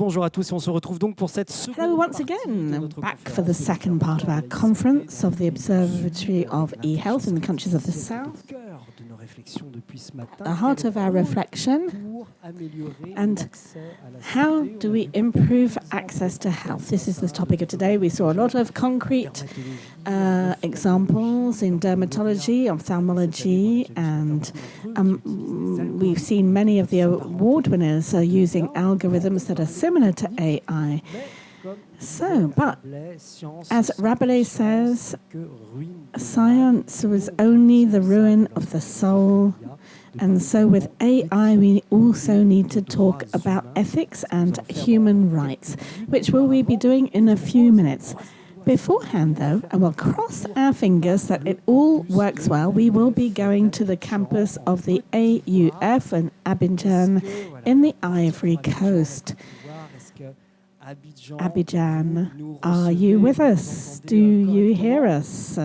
bonjour à tous et on se retrouve donc pour cette seconde Hello once again, back for the second part of our conference of the Observatory of e-Health in the countries of the South. The heart of our reflection, and how do we improve access to health? This is the topic of today. We saw a lot of concrete examples in dermatology, ophthalmology, and we've seen many of the award winners using algorithms that are similar to AI. So, but as Rabelais says, science was only the ruin of the soul. And so with AI, we also need to talk about ethics and human rights, which will we be doing in a few minutes. Beforehand, though, and we'll cross our fingers that it all works well, we will be going to the campus of the AUF in Abidjan in the Ivory Coast. Abidjan, are you with us? Do you hear us?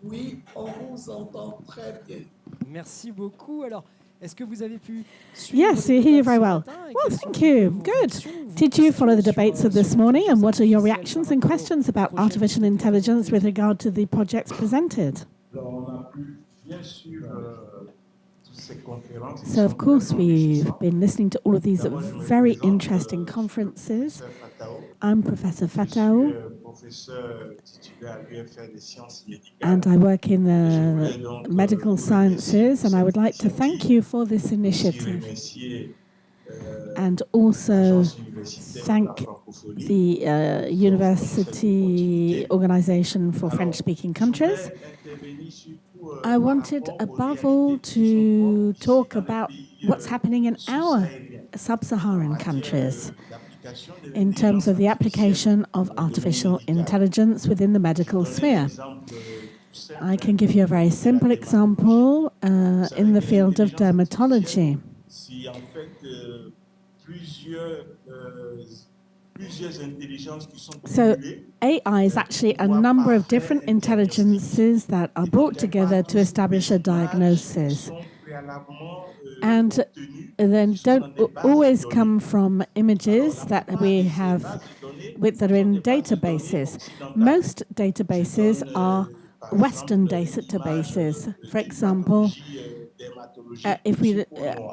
Oui, on vous entend très bien. Merci beaucoup. Alors, est-ce que vous avez pu Yes, we hear you very well. Well, thank you. Good. Did you follow the debates of this morning, and what are your reactions and questions about artificial intelligence with regard to the projects presented? So, of course, we've been listening to all of these very interesting conferences. I'm Professor Fatao, and I work in the medical sciences, and I would like to thank you for this initiative, and also thank the University Organization for French-speaking countries. I wanted, above all, to talk about what's happening in our sub-Saharan countries in terms of the application of artificial intelligence within the medical sphere. I can give you a very simple example in the field of dermatology. So AI is actually a number of different intelligences that are brought together to establish a diagnosis, and then don't always come from images that we have that are in databases. Most databases are Western databases. For example, if we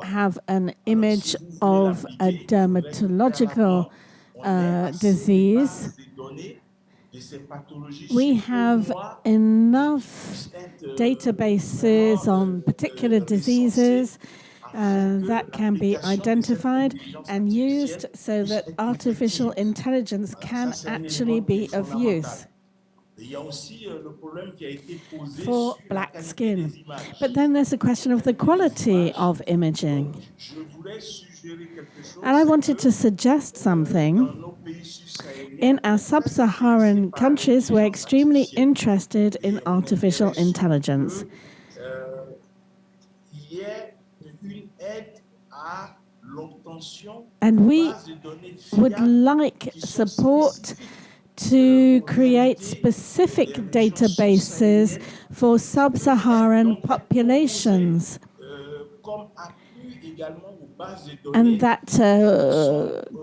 have an image of a dermatological disease, we have enough databases on particular diseases that can be identified and used so that artificial intelligence can actually be of use for black skin. But then there's a question of the quality of imaging. And I wanted to suggest something. In our sub-Saharan countries, we're extremely interested in artificial intelligence. And we would like support to create specific databases for sub-Saharan populations, and that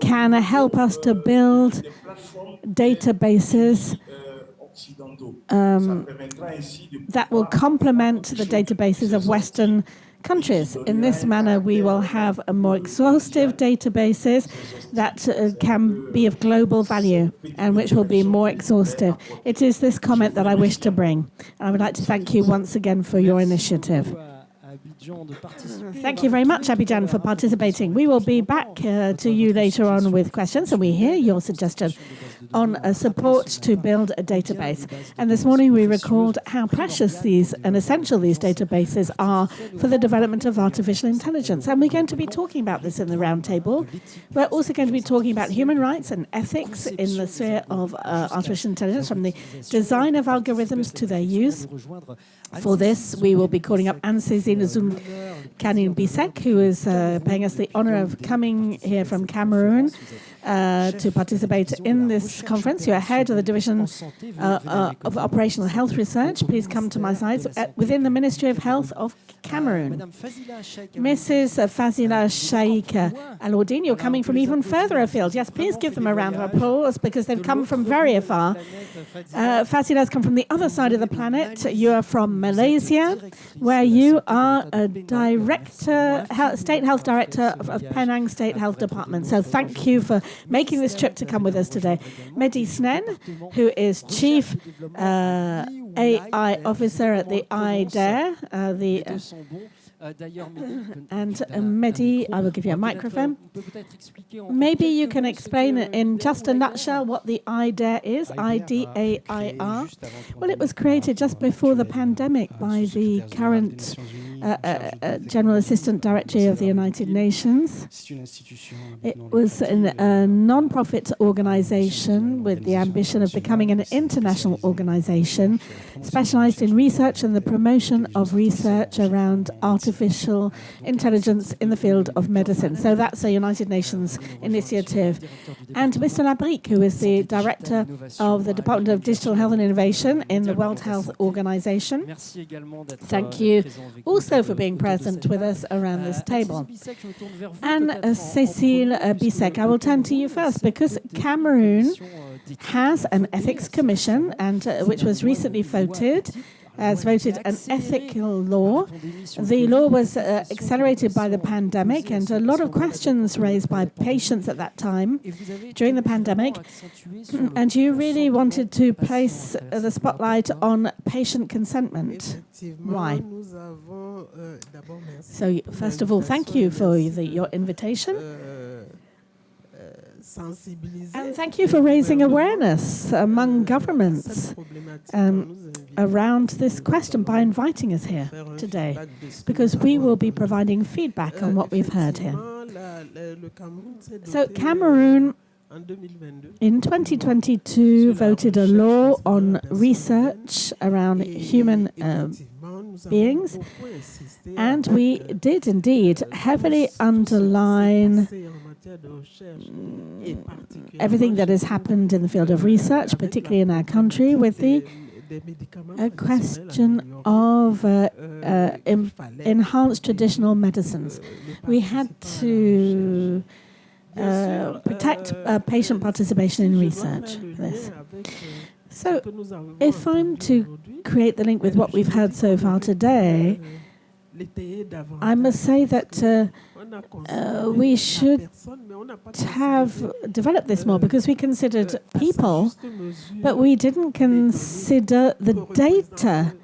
can help us to build databases that will complement the databases of Western countries. In this manner, we will have a more exhaustive databases that can be of global value and which will be more exhaustive. It is this comment that I wish to bring. I would like to thank you once again for your initiative. Thank you very much, Abidjan, for participating. We will be back to you later on with questions, and we hear your suggestion on support to build a database. And this morning we recalled how precious these and essential these databases are for the development of artificial intelligence. And we're going to be talking about this in the roundtable. We're also going to be talking about human rights and ethics in the sphere of artificial intelligence, from the design of algorithms to their use. For this, we will be calling up Cécile Zoung-Kanyi Bissek, who is paying us the honor of coming here from Cameroon. to participate in this conference. You're head of the Division of Operational Health Research. Please come to my side within the Ministry of Health of Cameroon. Mrs. Fazilah Shaik Allaudin, you're coming from even further afield. Yes, please give them a round of applause because they've come from very far. Fazilah has come from the other side of the planet. You are from Malaysia, where you are a State Health Director of Penang State Health Department. So thank you for making this trip to come with us today. Medhi Snène, who is Chief AI Officer at the I-DAIR, and Medhi, I will give you a microphone. Maybe you can explain in just a nutshell what the I-DAIR is, I-DAIR. Well, it was created just before the pandemic by the current General Assistant Directory of the United Nations. It was a non-profit organization with the ambition of becoming an international organization specialized in research and the promotion of research around artificial intelligence in the field of medicine. So that's a United Nations initiative. And Mr. Labrique, who is the Director of the Department of Digital Health and Innovation in the World Health Organization. Thank you also for being present with us around this table. And Cécile Bissek, I will turn to you first because Cameroon has an ethics commission and which was recently has voted an ethical law. The law was accelerated by the pandemic and a lot of questions raised by patients at that time during the pandemic. And you really wanted to place the spotlight on patient consentment. Why? So first of all, thank you for your invitation. And thank you for raising awareness among governments around this question by inviting us here today, because we will be providing feedback on what we've heard here. So Cameroon in 2022 voted a law on research around human beings, and we did indeed heavily underline everything that has happened in the field of research, particularly in our country, with the question of enhanced traditional medicines. We had to protect patient participation in research for this. So if I'm to create the link with what we've heard so far today, I must say that we should have developed this more because we considered people, but we didn't consider the data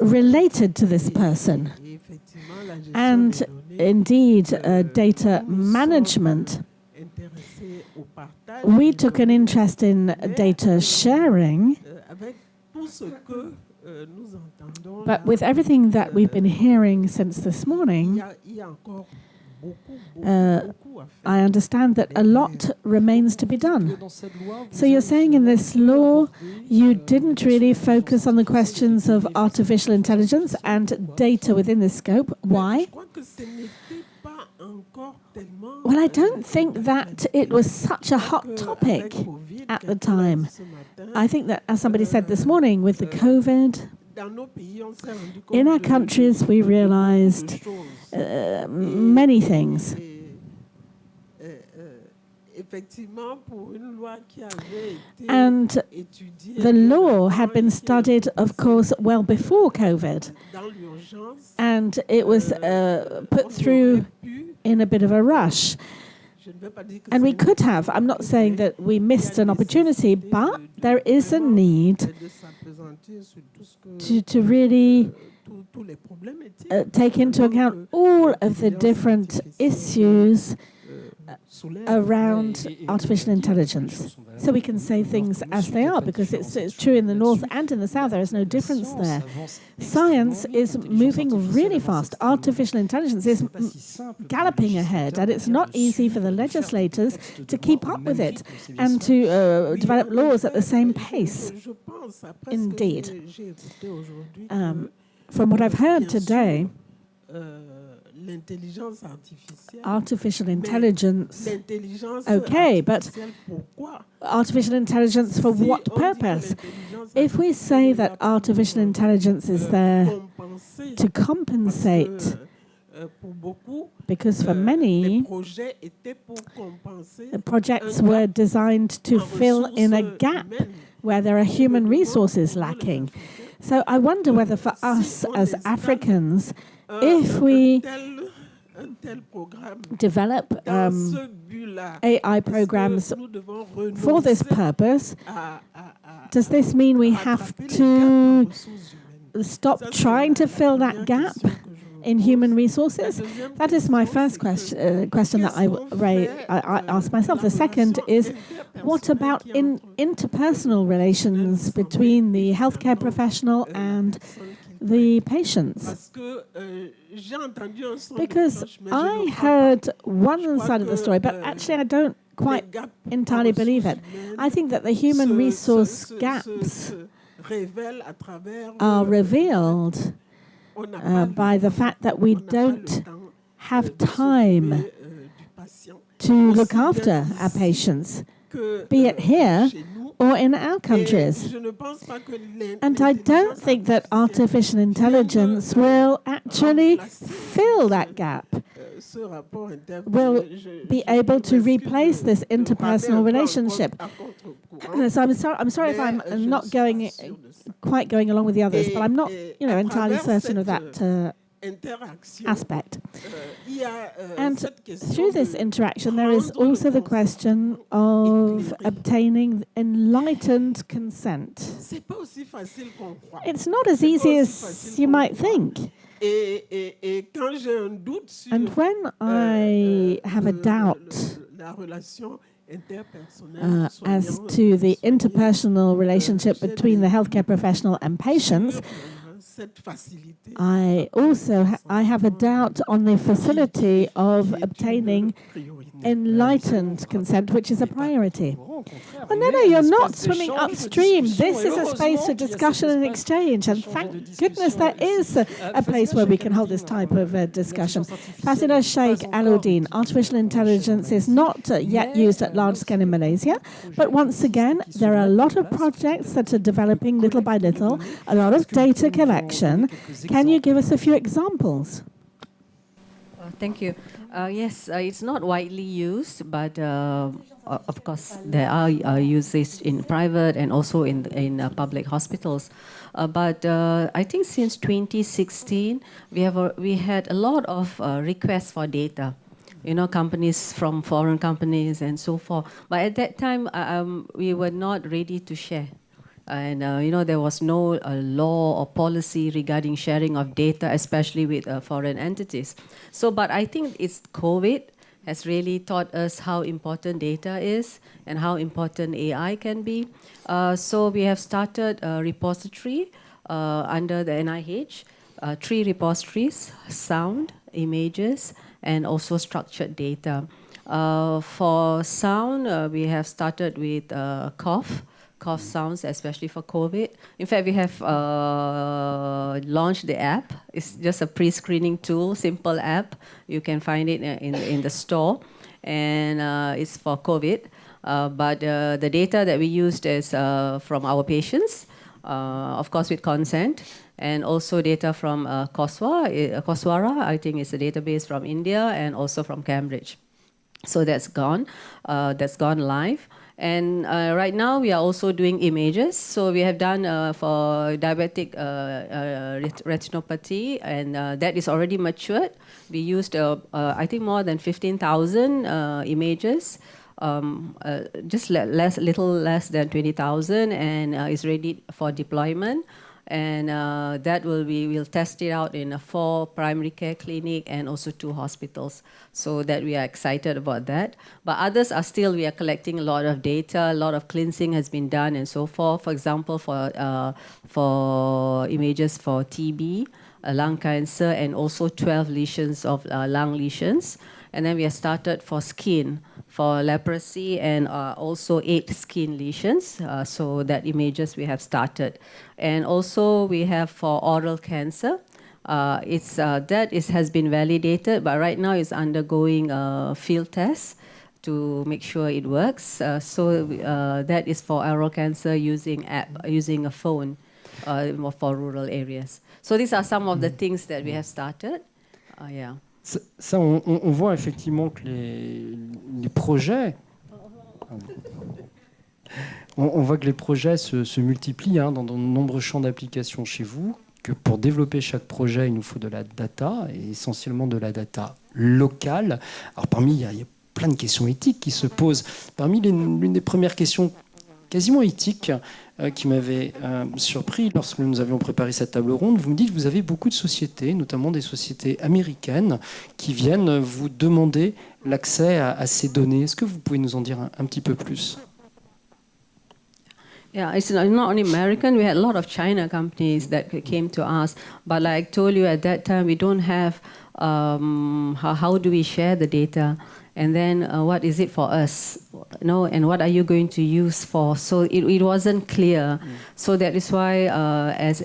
related to this person. And indeed, data management. We took an interest in data sharing. But with everything that we've been hearing since this morning, I understand that a lot remains to be done. So you're saying in this law, you didn't really focus on the questions of artificial intelligence and data within this scope. Why? Well, I don't think that it was such a hot topic at the time. I think that, as somebody said this morning, with the COVID, in our countries we realized many things. And the law had been studied, of course, well before COVID. And it was put through in a bit of a rush. And we could have, I'm not saying that we missed an opportunity, but there is a need to really take into account all of the different issues around artificial intelligence. So we can say things as they are, because it's true in the north and in the south. There is no difference there. Science is moving really fast. Artificial intelligence is galloping ahead, and it's not easy for the legislators to keep up with it and to develop laws at the same pace. Indeed. From what I've heard today, artificial intelligence. Okay, but artificial intelligence for what purpose? If we say that artificial intelligence is there to compensate, because for many, the projects were designed to fill in a gap where there are human resources lacking. So I wonder whether for us as Africans, if we develop AI programs for this purpose, does this mean we have to stop trying to fill that gap in human resources? That is my first question that I ask myself. The second is, what about interpersonal relations between the healthcare professional and the patients? Because I heard one side of the story, but actually I don't quite entirely believe it. I think that the human resource gaps are revealed by the fact that we don't have time to look after our patients, be it here or in our countries. And I don't think that artificial intelligence will actually fill that gap, will be able to replace this interpersonal relationship. So I'm sorry if I'm not quite going along with the others, but I'm not, entirely certain of that aspect. And through this interaction, there is also the question of obtaining enlightened consent. It's not as easy as you might think. And when I have a doubt as to the interpersonal relationship between the healthcare professional and patients, I have a doubt on the facility of obtaining enlightened consent, which is a priority. Oh, no, you're not swimming upstream. This is a space for discussion and exchange, and thank goodness there is a place where we can hold this type of discussion. Fazilah, Shaik, Allaudin, artificial intelligence is not yet used at large scale in Malaysia, but once again, there are a lot of projects that are developing little by little, a lot of data collection. Can you give us a few examples? Thank you. Yes, it's not widely used, but of course there are uses in private and also in public hospitals. But I think since 2016, we had a lot of requests for data. Companies from foreign companies and so forth. But at that time, we were not ready to share. And, there was no law or policy regarding sharing of data, especially with foreign entities. But I think it's COVID has really taught us how important data is and how important AI can be. So we have started a repository under the NIH, 3 repositories: sound, images, and also structured data. For sound, we have started with cough sounds, especially for COVID. In fact, we have launched the app. It's just a pre-screening tool, simple app. You can find it in the store, and it's for COVID. But the data that we used is from our patients, of course with consent, and also data from Koswara, I think it's a database from India, and also from Cambridge. So that's gone live. And right now we are also doing images. So we have done for diabetic retinopathy, and that is already matured. We used, I think, more than 15,000 images, just little less than 20,000, and is ready for deployment. And we'll test it out in 4 primary care clinic and also 2 hospitals, so that we are excited about that. But others are still, we are collecting a lot of data, a lot of cleansing has been done and so forth. For example, for images for TB, lung cancer, and also 12 lesions of lung lesions. And then we have started for skin, for leprosy, and also 8 skin lesions. So that images we have started. And also we have for oral cancer, Has been validated, but right now it's undergoing field tests to make sure it works. That is for oral cancer using a phone for rural areas. So these are some of the things that we have started. Yeah. Ça, on voit effectivement que les projets, on voit que les projets se multiplient dans de nombreux champs d'application chez vous, que pour développer chaque projet, il nous faut de la data, et essentiellement de la data locale. Alors il y a plein de questions éthiques qui se posent. Parmi l'une des premières questions quasiment éthiques qui m'avait surpris lorsque nous avions préparé cette table ronde, vous me dites que vous avez beaucoup de sociétés, notamment des sociétés américaines, qui viennent vous demander l'accès à ces données. Est-ce que vous pouvez nous en dire un petit peu plus? Yeah, it's not only American. We had a lot of China companies that came to us. But like I told you, at that time, we don't have how do we share the data? And then what is it for us? And what are you going to use for? So it wasn't clear. So that is why, after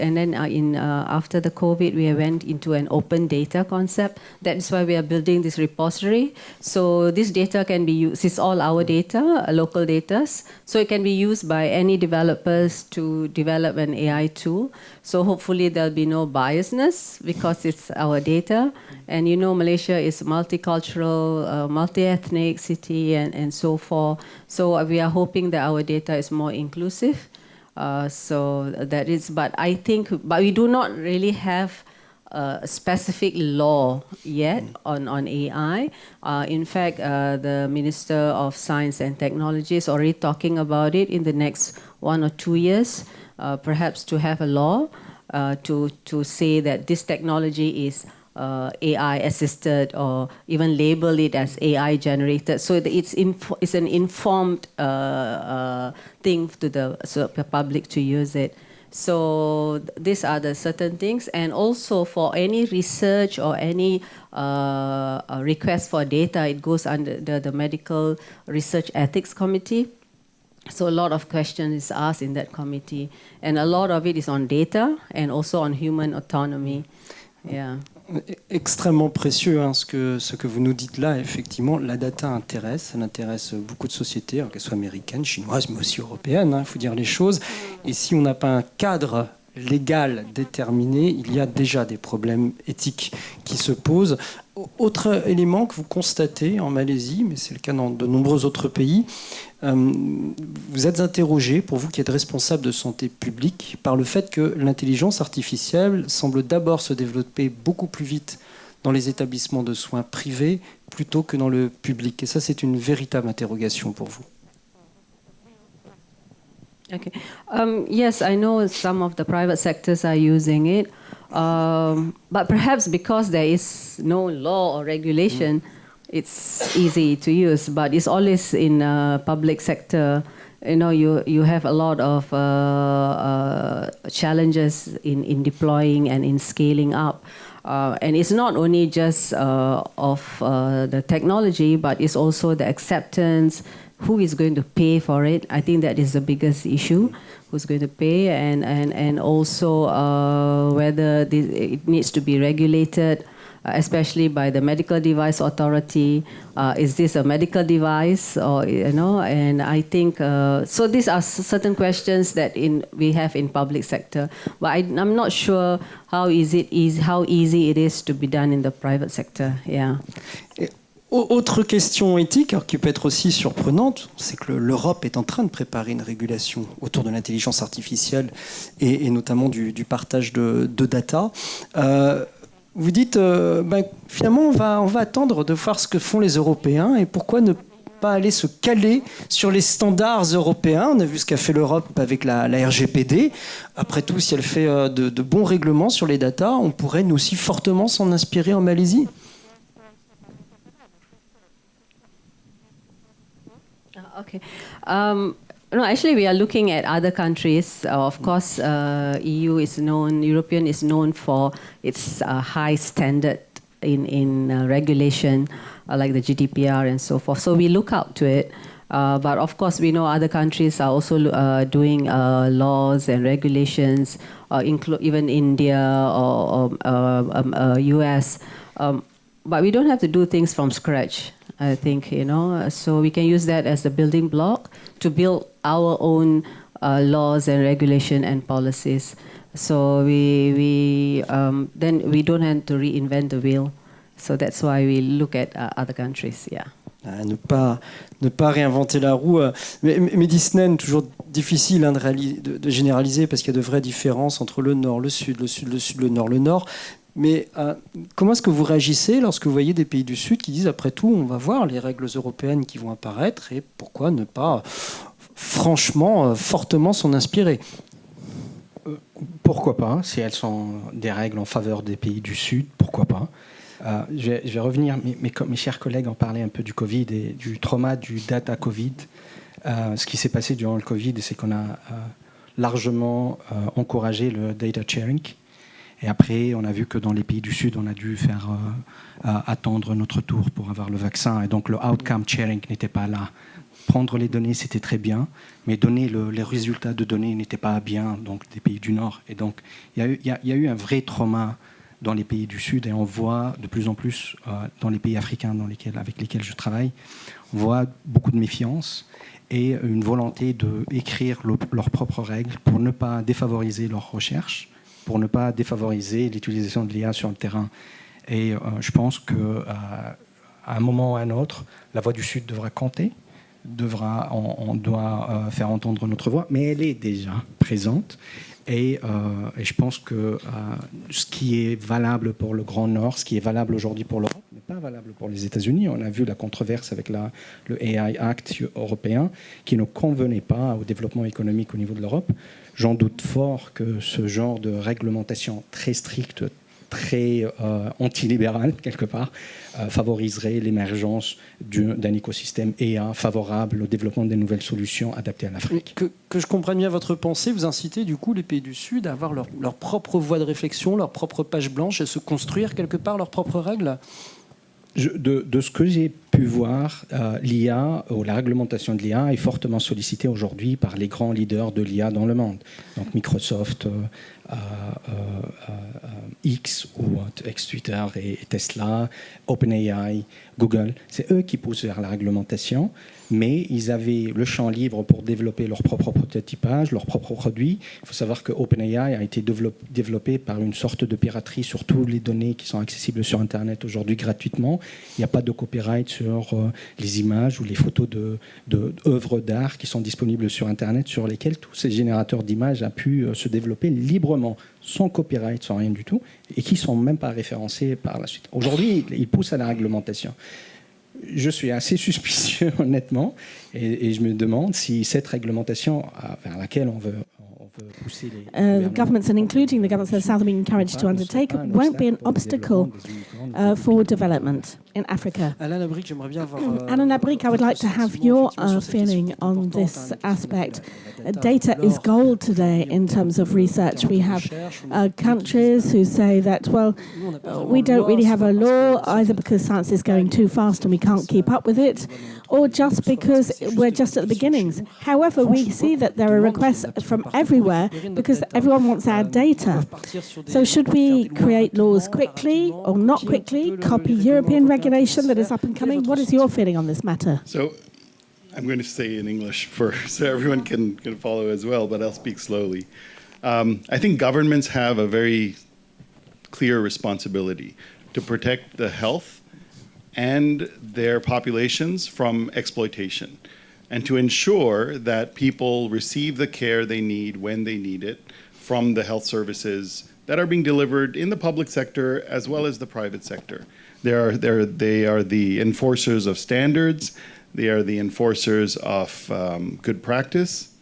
the COVID, we went into an open data concept. That is why we are building this repository. So this data can be used. It's all our data, local data. So it can be used by any developers to develop an AI tool. So hopefully there'll be no biasness because it's our data. And Malaysia is multicultural, multi-ethnic city and so forth. So we are hoping that our data is more inclusive. But we do not really have a specific law yet on AI. In fact, the Minister of Science and Technology is already talking about it in the next 1 or 2 years, perhaps to have a law to say that this technology is AI assisted or even label it as AI generated. So it's an informed thing to the public to use it. So these are the certain things. And also for any research or any request for data, it goes under the Medical Research Ethics Committee. So a lot of questions is asked in that committee. And a lot of it is on data and also on human autonomy. Yeah. Extrêmement précieux ce que vous nous dites là. Effectivement, la data intéresse, elle intéresse beaucoup de sociétés, qu'elles soient américaines, chinoises, mais aussi européennes, il faut dire les choses. Et si on n'a pas un cadre légal déterminé, il y a déjà des problèmes éthiques qui se posent. Autre élément que vous constatez en Malaisie, mais c'est le cas dans de nombreux autres pays, vous êtes interrogé, pour vous qui êtes responsable de santé publique, par le fait que l'intelligence artificielle semble d'abord se développer beaucoup plus vite dans les établissements de soins privés plutôt que dans le public. Et ça, c'est une véritable interrogation pour vous. Okay. Yes, I know some of the private sectors are using it, but perhaps because there is no law or regulation, it's easy to use. But it's always in public sector. You have a lot of challenges in deploying and in scaling up. And it's not only just of the technology, but it's also the acceptance. Who is going to pay for it? I think that is the biggest issue. Who's going to pay, and also whether it needs to be regulated, especially by the medical device authority. Is this a medical device, or And I think so. These are certain questions that we have in public sector, but I'm not sure how easy it is to be done in the private sector. Yeah. Autre question éthique, qui peut être aussi surprenante, c'est que l'Europe est en train de préparer une régulation autour de l'intelligence artificielle et notamment du partage de data. Vous dites, finalement, on va attendre de voir ce que font les Européens et pourquoi ne pas aller se caler sur les standards européens. On a vu ce qu'a fait l'Europe avec la RGPD. Après tout, si elle fait de bons règlements sur les data, on pourrait nous aussi fortement s'en inspirer en Malaisie. Okay. Actually, we are looking at other countries. Of course, EU is known, European is known for its high standard in regulation, like the GDPR and so forth. So we look out to it. But of course, we know other countries are also doing laws and regulations, even India or US. But we don't have to do things from scratch, I think, So we can use that as the building block to build our own laws and regulation and policies. So then we don't have to reinvent the wheel. So that's why we look at other countries, yeah. Ne pas réinventer la roue. Mais Snène, toujours difficile de généraliser parce qu'il y a de vraies différences entre le nord, le sud, le sud, le sud, le nord, le nord. Mais comment est-ce que vous réagissez lorsque vous voyez des pays du sud qui disent après tout, on va voir les règles européennes qui vont apparaître et pourquoi ne pas franchement, fortement s'en inspirer? Pourquoi pas? Si elles sont des règles en faveur des pays du sud, pourquoi pas? Je vais revenir, mes chers collègues en parlaient un peu du Covid et du trauma du data Covid. Ce qui s'est passé durant le Covid, c'est qu'on a largement encouragé le data sharing. Et après, on a vu que dans les pays du Sud, on a dû faire attendre notre tour pour avoir le vaccin. Et donc, le outcome sharing n'était pas là. Prendre les données, c'était très bien, mais donner les résultats de données n'était pas bien, donc des pays du Nord. Et donc, il y a eu un vrai trauma dans les pays du Sud, et on voit de plus en plus dans les pays africains avec lesquels je travaille, on voit beaucoup de méfiance et une volonté d'écrire leurs propres règles pour ne pas défavoriser leurs recherches, pour ne pas défavoriser l'utilisation de l'IA sur le terrain. Et je pense qu'à un moment ou à un autre, la voix du Sud devra compter, on doit faire entendre notre voix, mais elle est déjà présente. Et je pense que ce qui est valable pour le Grand Nord, ce qui est valable aujourd'hui pour l'Europe, n'est pas valable pour les États-Unis. On a vu la controverse avec le AI Act européen qui ne convenait pas au développement économique au niveau de l'Europe. J'en doute fort que ce genre de réglementation très stricte, très antilibérale, quelque part, favoriserait l'émergence d'un écosystème IA favorable au développement des nouvelles solutions adaptées à l'Afrique. Que je comprenne bien votre pensée, vous incitez du coup les pays du Sud à avoir leur propre voie de réflexion, leur propre page blanche et se construire quelque part leurs propres règles? De ce que j'ai pu voir, l'IA ou la réglementation de l'IA est fortement sollicitée aujourd'hui par les grands leaders de l'IA dans le monde. Donc Microsoft, X ou ex-Twitter et Tesla, OpenAI, Google, c'est eux qui poussent vers la réglementation, mais ils avaient le champ libre pour développer leur propre prototypage, leurs propres produits. Il faut savoir que OpenAI a été développé par une sorte de piraterie sur toutes les données qui sont accessibles sur Internet aujourd'hui gratuitement. Il n'y a pas de copyright sur les images ou les photos d'œuvres d'art qui sont disponibles sur Internet, sur lesquelles tous ces générateurs d'images ont pu se développer librement, sans copyright, sans rien du tout, et qui ne sont même pas référencés par la suite. Aujourd'hui, ils poussent à la réglementation. Je suis assez suspicieux, honnêtement, et je me demande si cette réglementation vers laquelle on veut pousser les governments, and including the governments that South are being encouraged to undertake, won't be an obstacle for development in Africa. Alain Labrique, j'aimerais bien avoir... Alain Labrique, I would like to have your feeling on this aspect. Data is gold today in terms of research. We have countries who say that, well, we don't really have a law, either because science is going too fast and we can't keep up with it, or just because we're just at the beginnings. However, we see that there are requests from everywhere because everyone wants our data. So should we create laws quickly or not quickly, copy European regulation that is up and coming? What is your feeling on this matter? So I'm going to say in English so everyone can follow as well, but I'll speak slowly. I think governments have a very clear responsibility to protect the health and their populations from exploitation, and to ensure that people receive the care they need when they need it from the health services that are being delivered in the public sector as well as the private sector. They are the enforcers of standards, they are the enforcers of good practice,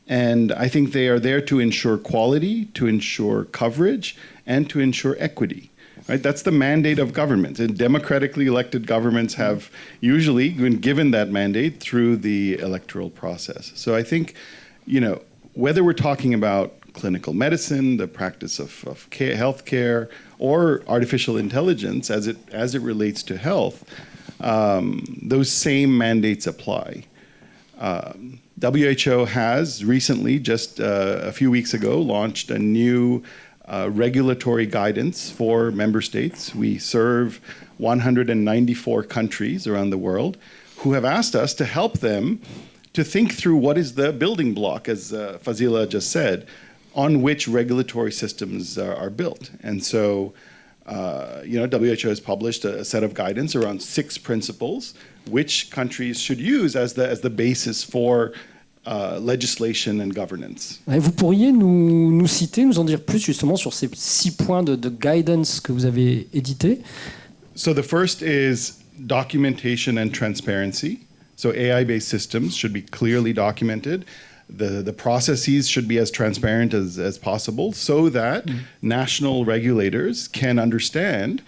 and I think they are there to ensure quality, to ensure coverage, and to ensure equity. Right? That's the mandate of governments, and democratically elected governments have usually been given that mandate through the electoral process. So I think, whether we're talking about clinical medicine, the practice of healthcare, or artificial intelligence as it relates to health, those same mandates apply. WHO has recently, just a few weeks ago, launched a new regulatory guidance for member states. We serve 194 countries around the world who have asked us to help them to think through what is the building block, as Fazilah just said, on which regulatory systems are built. And so, WHO has published a set of guidance around 6 principles which countries should use as the basis for legislation and governance. Et vous pourriez nous citer, nous en dire plus justement sur ces 6 points de guidance que vous avez édités? So the first is documentation and transparency. So AI-based systems should be clearly documented. The processes should be as transparent as possible so that national regulators can understand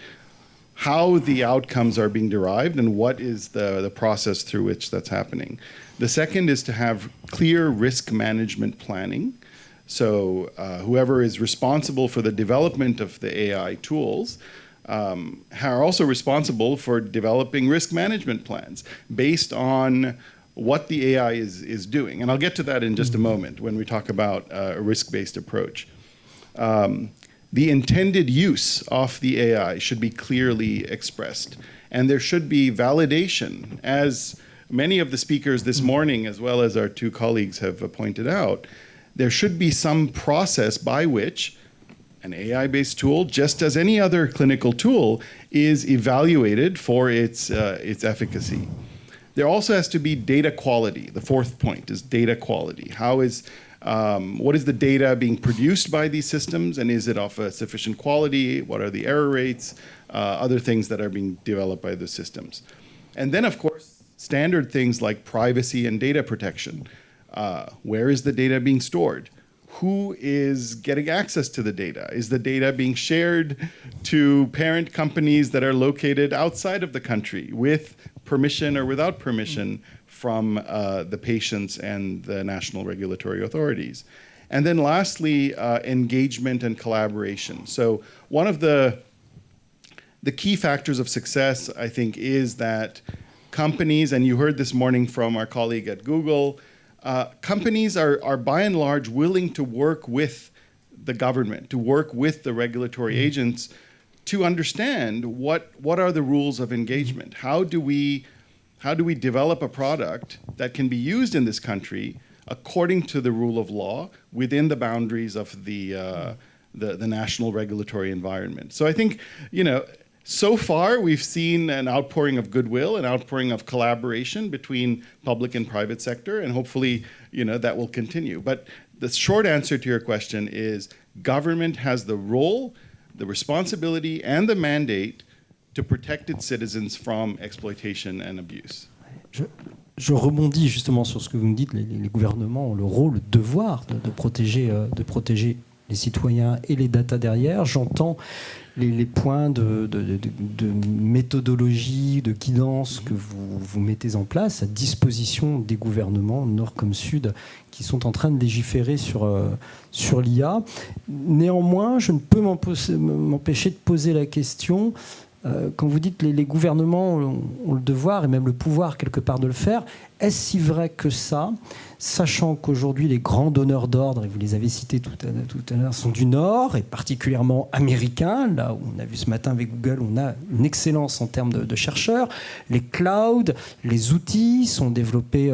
how the outcomes are being derived and what is the process through which that's happening. The second is to have clear risk management planning. So whoever is responsible for the development of the AI tools are also responsible for developing risk management plans based on what the AI is doing. And I'll get to that in just a moment when we talk about a risk-based approach. The intended use of the AI should be clearly expressed. And there should be validation, as many of the speakers this morning, as well as our 2 colleagues have pointed out. There should be some process by which an AI-based tool, just as any other clinical tool, is evaluated for its efficacy. There also has to be data quality. The 4th point is data quality. What is the data being produced by these systems, and is it of a sufficient quality? What are the error rates? Other things that are being developed by the systems. And then, of course, standard things like privacy and data protection. Where is the data being stored? Who is getting access to the data? Is the data being shared to parent companies that are located outside of the country with permission or without permission from the patients and the national regulatory authorities? And then lastly, engagement and collaboration. So one of the key factors of success, I think, is that companies, and you heard this morning from our colleague at Google, companies are by and large willing to work with the government, to work with the regulatory agents to understand what are the rules of engagement. How do we develop a product that can be used in this country according to the rule of law within the boundaries of the national regulatory environment? So I think, so far, we've seen an outpouring of goodwill, an outpouring of collaboration between public and private sector, and hopefully, that will continue. But the short answer to your question is government has the role, the responsibility, and the mandate to protect its citizens from exploitation and abuse. Je rebondis justement sur ce que vous me dites. Les gouvernements ont le rôle, le devoir de protéger les citoyens et les data derrière. J'entends les points de méthodologie, de guidance que vous mettez en place à disposition des gouvernements, nord comme sud, qui sont en train de légiférer sur l'IA. Néanmoins, je ne peux m'empêcher de poser la question, quand vous dites que les gouvernements ont le devoir et même le pouvoir quelque part de le faire, est-ce si vrai que ça, sachant qu'aujourd'hui les grands donneurs d'ordre, et vous les avez cités tout à l'heure, sont du Nord et particulièrement américains, là où on a vu ce matin avec Google, on a une excellence en termes de chercheurs, les clouds, les outils sont développés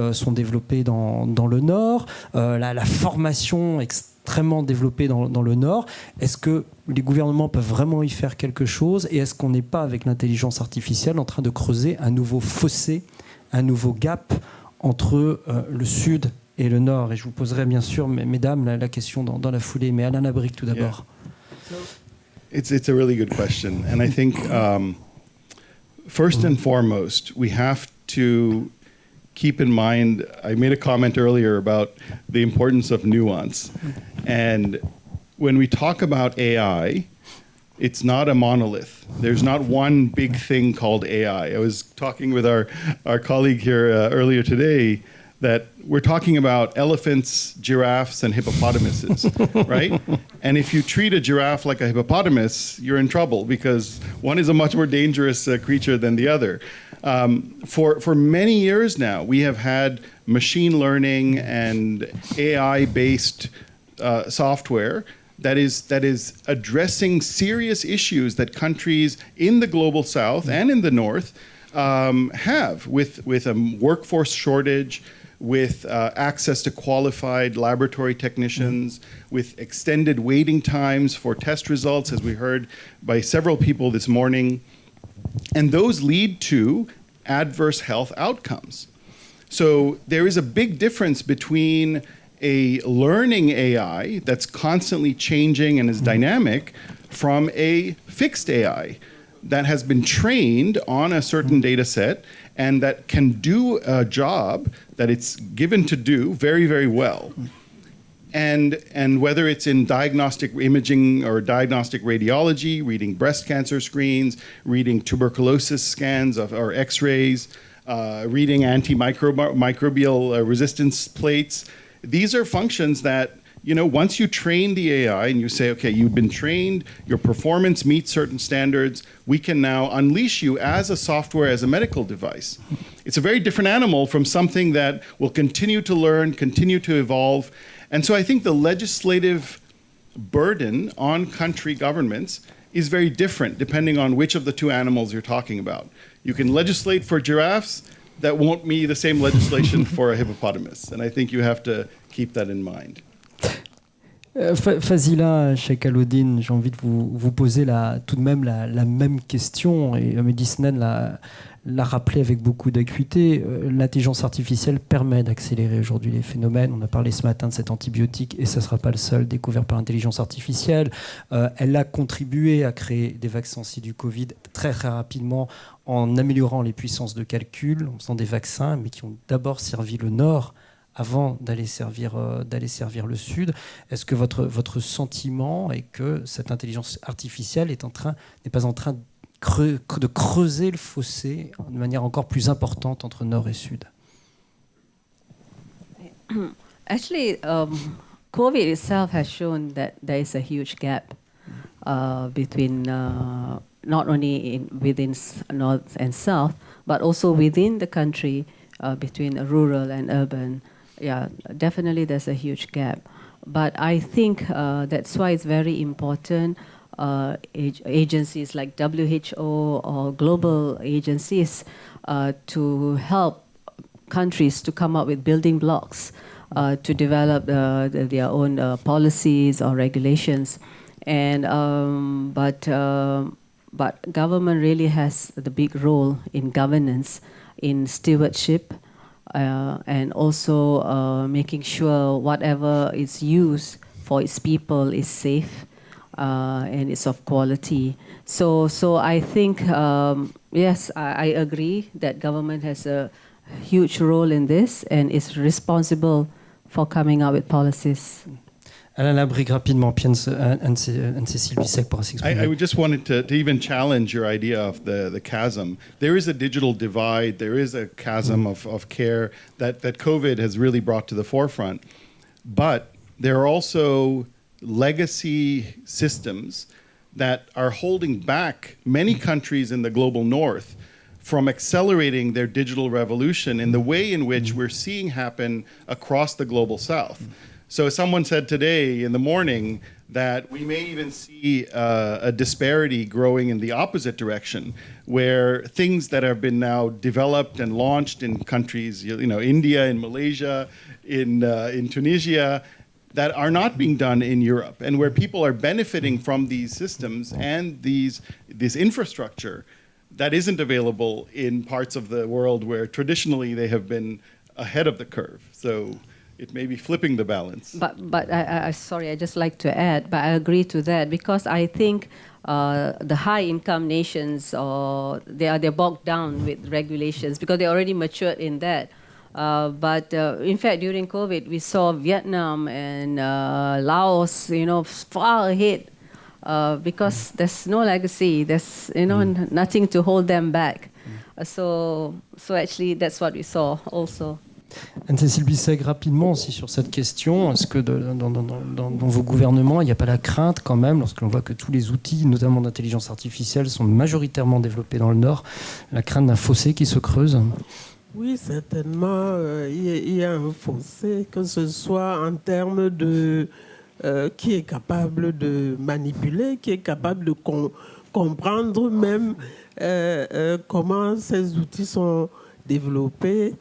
dans le Nord, la formation extrêmement développée dans le Nord. Est-ce que les gouvernements peuvent vraiment y faire quelque chose, et est-ce qu'on n'est pas, avec l'intelligence artificielle, en train de creuser un nouveau fossé, un nouveau gap entre le Sud et le Nord? Et je vous poserai bien sûr, mesdames, la question dans la foulée, mais Alain Labrique tout d'abord. Yeah. It's a really good question, and I think first and foremost, we have to keep in mind, I made a comment earlier about the importance of nuance. And when we talk about AI, it's not a monolith. There's not one big thing called AI. I was talking with our colleague here earlier today that we're talking about elephants, giraffes, and hippopotamuses, right? And if you treat a giraffe like a hippopotamus, you're in trouble because one is a much more dangerous creature than the other. For many years now, we have had machine learning and AI-based software that is addressing serious issues that countries in the global south and in the north have with a workforce shortage, with access to qualified laboratory technicians, with extended waiting times for test results, as we heard by several people this morning. And those lead to adverse health outcomes. So there is a big difference between a learning AI that's constantly changing and is dynamic from a fixed AI that has been trained on a certain data set and that can do a job that it's given to do very, very well. And whether it's in diagnostic imaging or diagnostic radiology, reading breast cancer screens, reading tuberculosis scans or x-rays, reading antimicrobial resistance plates, these are functions that, you know, once you train the AI and you say, okay, you've been trained, your performance meets certain standards, we can now unleash you as a software, as a medical device. It's a very different animal from something that will continue to learn, continue to evolve. And so I think the legislative burden on country governments is very different depending on which of the two animals you're talking about. You can legislate for giraffes, that won't be the same legislation for a hippopotamus. And I think you have to keep that in mind. Fazilah, Shaik, Allaudin, j'ai envie de vous poser tout de même la même question, et Medhi Snène l'a rappelé avec beaucoup d'acuité. L'intelligence artificielle permet d'accélérer aujourd'hui les phénomènes. On a parlé ce matin de cet antibiotique, et ça ne sera pas le seul découvert par l'intelligence artificielle. Elle a contribué à créer des vaccins du Covid très très rapidement en améliorant les puissances de calcul, en faisant des vaccins, mais qui ont d'abord servi le Nord avant d'aller servir le Sud. Est-ce que votre sentiment est que cette intelligence artificielle n'est pas en train de creuser le fossé de manière encore plus importante entre Nord et Sud? Actually, COVID itself has shown that there is a huge gap between not only within North and South, but also within the country between rural and urban. Yeah, definitely there's a huge gap. But I think that's why it's very important agencies like WHO or global agencies to help countries to come up with building blocks to develop their own policies or regulations. And but government really has the big role in governance, in stewardship, and also making sure whatever is used for its people is safe and it's of quality. So I think, yes, I agree that government has a huge role in this and is responsible for coming up with policies. Alain Labrique, rapidement, puis Cécile Bissek pourra s'exprimer. I just wanted to even challenge your idea of the chasm. There is a digital divide. There is a chasm of care that COVID has really brought to the forefront. But there are also legacy systems that are holding back many countries in the global north from accelerating their digital revolution in the way in which we're seeing happen across the global south. So someone said today in the morning that we may even see a disparity growing in the opposite direction, where things that have been now developed and launched in countries, you know, India, in Malaysia, in Tunisia, that are not being done in Europe, and where people are benefiting from these systems and this infrastructure that isn't available in parts of the world where traditionally they have been ahead of the curve. So it may be flipping the balance. But I sorry, I just like to add, but I agree to that, because I think the high-income nations, they're bogged down with regulations because they're already matured in that. But in fact, during COVID, we saw Vietnam and Laos, you know, far ahead because there's no legacy, there's nothing to hold them back. So actually, that's what we saw also. Anne-Cécile Bissek, rapidement aussi sur cette question, est-ce que dans vos gouvernements, il n'y a pas la crainte quand même, lorsque l'on voit que tous les outils, notamment d'intelligence artificielle, sont majoritairement développés dans le Nord, la crainte d'un fossé qui se creuse ? Oui, certainement, il y a un fossé, que ce soit en termes de qui est capable de manipuler, qui est capable de comprendre même comment ces outils sont développés,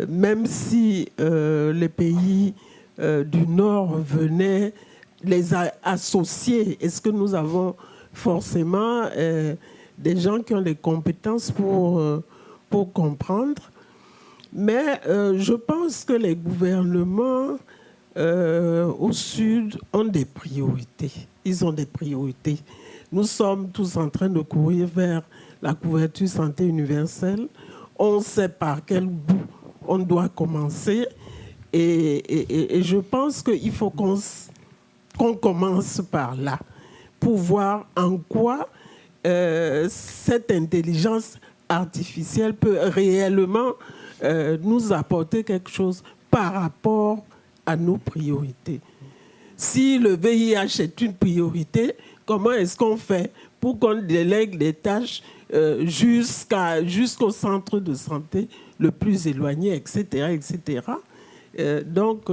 même si les pays du Nord venaient les associer. Est-ce que nous avons forcément des gens qui ont les compétences pour comprendre? Mais je pense que les gouvernements au Sud ont des priorités. Ils ont des priorités. Nous sommes tous en train de courir vers la couverture santé universelle. On sait par quel bout on doit commencer. Et je pense qu'il faut qu'on commence par là pour voir en quoi cette intelligence artificielle peut réellement nous apporter quelque chose par rapport à nos priorités. Si le VIH est une priorité, comment est-ce qu'on fait pour qu'on délègue des tâches jusqu'au centre de santé le plus éloigné, etc., etc. Donc,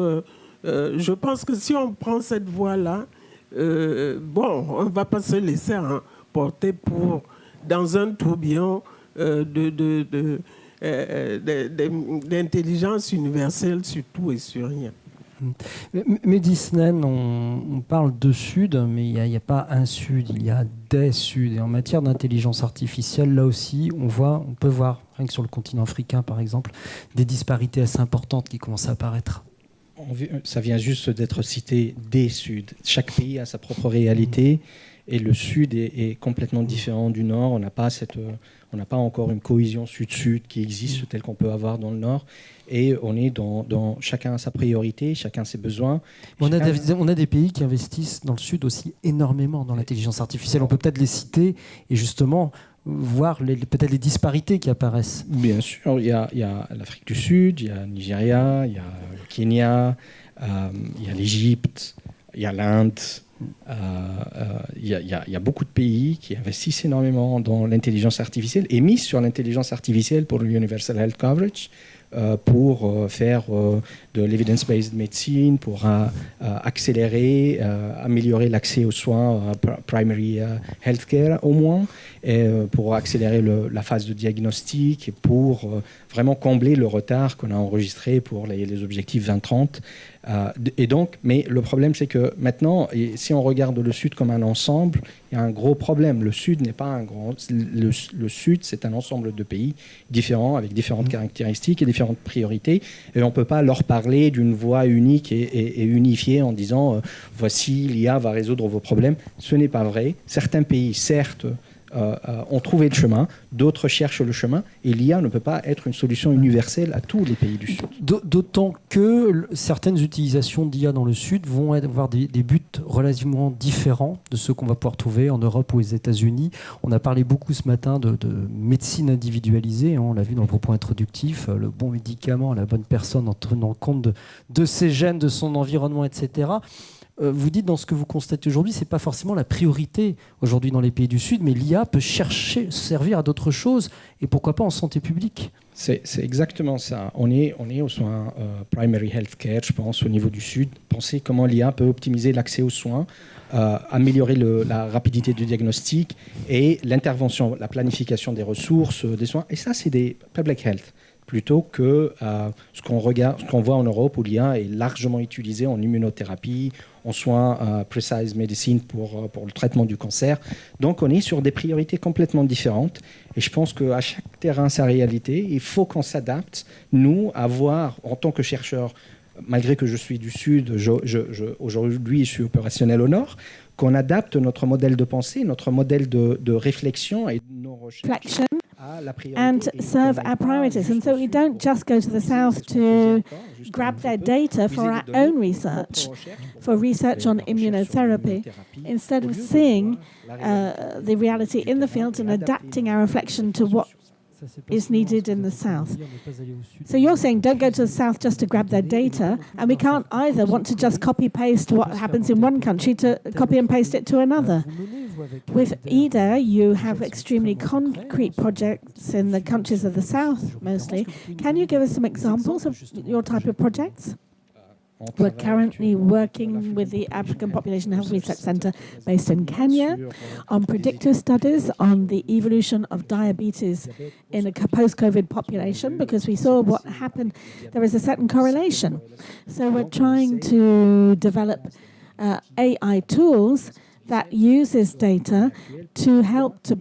je pense que si on prend cette voie-là, on ne va pas se laisser emporter dans un tourbillon d'intelligence universelle sur tout et sur rien. Medhi, Snène, on parle de Sud, mais il n'y a pas un Sud, il y a des Suds. Et en matière d'intelligence artificielle, là aussi, on peut voir, rien que sur le continent africain par exemple, des disparités assez importantes qui commencent à apparaître. Ça vient juste d'être cité des Suds. Chaque pays a sa propre réalité et le Sud est complètement différent du Nord. On n'a pas encore une cohésion Sud-Sud qui existe telle qu'on peut avoir dans le Nord. Et on est dans chacun a sa priorité, chacun ses besoins. On a des pays qui investissent dans le Sud aussi énormément dans l'intelligence artificielle. On peut peut-être les citer et justement voir peut-être les disparités qui apparaissent. Bien sûr, il y a l'Afrique du Sud, il y a le Nigeria, il y a le Kenya, il y a l'Égypte, il y a l'Inde. Il y a beaucoup de pays qui investissent énormément dans l'intelligence artificielle et misent sur l'intelligence artificielle pour l'Universal Health Coverage, pour faire de l'evidence-based medicine, pour accélérer, améliorer l'accès aux soins, primary healthcare au moins, et pour accélérer la phase de diagnostic et pour vraiment combler le retard qu'on a enregistré pour les objectifs 2030. Et donc, mais le problème, c'est que maintenant, si on regarde le Sud comme un ensemble, il y a un gros problème. Le Sud n'est pas un grand... Le Sud, c'est un ensemble de pays différents, avec différentes caractéristiques et différentes priorités. Et on ne peut pas leur parler d'une voix unique et unifiée en disant voici, l'IA va résoudre vos problèmes. Ce n'est pas vrai. Certains pays, certes, ont trouvé le chemin, d'autres cherchent le chemin, et l'IA ne peut pas être une solution universelle à tous les pays du Sud. D'autant que certaines utilisations d'IA dans le Sud vont avoir des buts relativement différents de ceux qu'on va pouvoir trouver en Europe ou aux États-Unis. On a parlé beaucoup ce matin de médecine individualisée, on l'a vu dans le propos introductif, le bon médicament, la bonne personne en tenant compte de ses gènes, de son environnement, etc. Vous dites dans ce que vous constatez aujourd'hui, ce n'est pas forcément la priorité aujourd'hui dans les pays du Sud, mais l'IA peut servir à d'autres choses, et pourquoi pas en santé publique. C'est exactement ça. On est aux soins primary healthcare, je pense, au niveau du Sud. Pensez comment l'IA peut optimiser l'accès aux soins, améliorer la rapidité du diagnostic et l'intervention, la planification des ressources, des soins. Et ça, c'est des public health, plutôt que ce qu'on voit en Europe où l'IA est largement utilisée en immunothérapie, en soins precise medicine pour le traitement du cancer. Donc on est sur des priorités complètement différentes et je pense qu'à chaque terrain sa réalité. Il faut qu'on s'adapte, nous, à voir en tant que chercheurs, malgré que je suis du Sud, aujourd'hui je suis opérationnel au Nord, qu'on adapte notre modèle de pensée, notre modèle de réflexion et nos recherches and serve our priorities. And so we don't just go to the south to grab their data for our own research, for research on immunotherapy, instead of seeing the reality in the field and adapting our reflection to what is needed in the south. So you're saying don't go to the south just to grab their data, and we can't either want to just copy-paste what happens in one country to copy and paste it to another. With I-DAIR, you have extremely concrete projects in the countries of the south, mostly. Can you give us some examples of your type of projects? We're currently working with the African Population Health Research Center based in Kenya on predictive studies on the evolution of diabetes in a post-COVID population, because we saw what happened. There is a certain correlation. So we're trying to develop AI tools that uses data to help to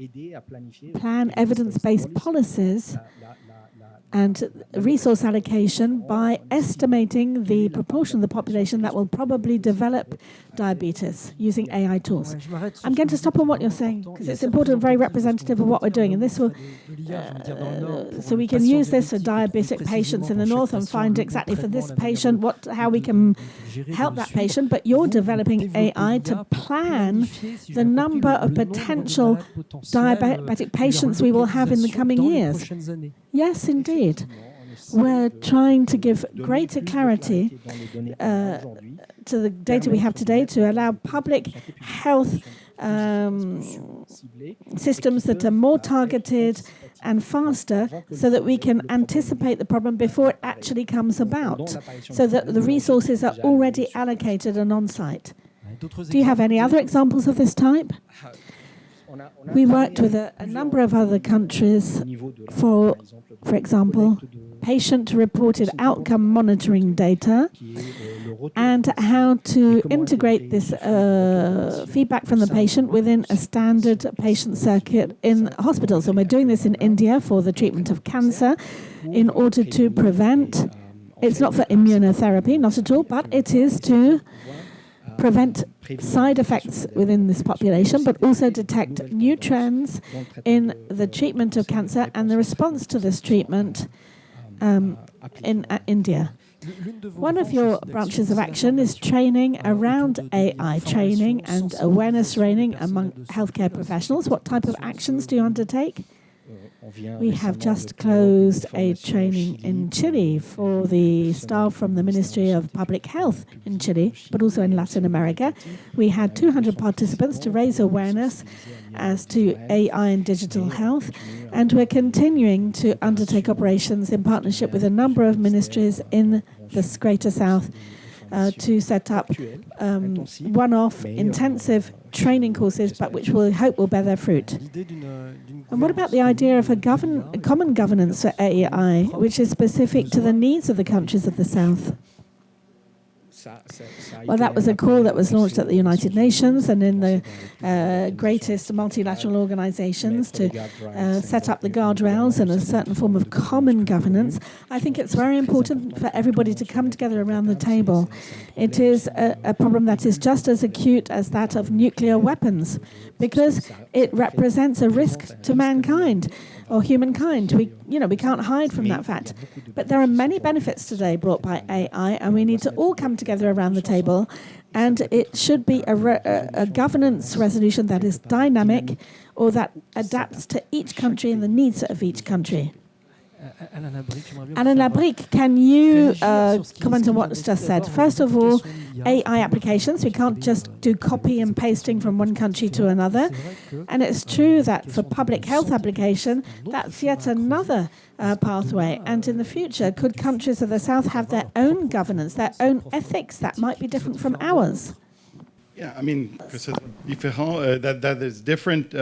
plan evidence-based policies and resource allocation by estimating the proportion of the population that will probably develop diabetes using AI tools. I'm going to stop on what you're saying because it's important and very representative of what we're doing. And this will, so we can use this for diabetic patients in the north and find exactly for this patient how we can help that patient. But you're developing AI to plan the number of potential diabetic patients we will have in the coming years. Yes, indeed. We're trying to give greater clarity to the data we have today to allow public health systems that are more targeted and faster so that we can anticipate the problem before it actually comes about, so that the resources are already allocated and on-site. Do you have any other examples of this type? We worked with a number of other countries for example, patient-reported outcome monitoring data and how to integrate this feedback from the patient within a standard patient circuit in hospitals. And we're doing this in India for the treatment of cancer in order to prevent, it's not for immunotherapy, not at all, but it is to prevent side effects within this population, but also detect new trends in the treatment of cancer and the response to this treatment in India. One of your branches of action is training around AI, training and awareness training among healthcare professionals. What type of actions do you undertake? We have just closed a training in Chile for the staff from the Ministry of Public Health in Chile, but also in Latin America. We had 200 participants to raise awareness as to AI and digital health, and we're continuing to undertake operations in partnership with a number of ministries in the Greater South to set up one-off intensive training courses, but which we hope will bear their fruit. And what about the idea of a common governance for AI, which is specific to the needs of the countries of the South? Well, that was a call that was launched at the United Nations and in the greatest multilateral organizations to set up the guardrails and a certain form of common governance. I think it's very important for everybody to come together around the table. It is a problem that is just as acute as that of nuclear weapons because it represents a risk to mankind or humankind. We can't hide from that fact. But there are many benefits today brought by AI, and we need to all come together around the table. And it should be a governance resolution that is dynamic or that adapts to each country and the needs of each country. Alain Labrique, can you comment on what's just said? First of all, AI applications, we can't just do copy and pasting from one country to another. And it's true that for public health application, that's yet another pathway. And in the future, could countries of the South have their own governance, their own ethics that might be different from ours? Yeah, I mean, that is different.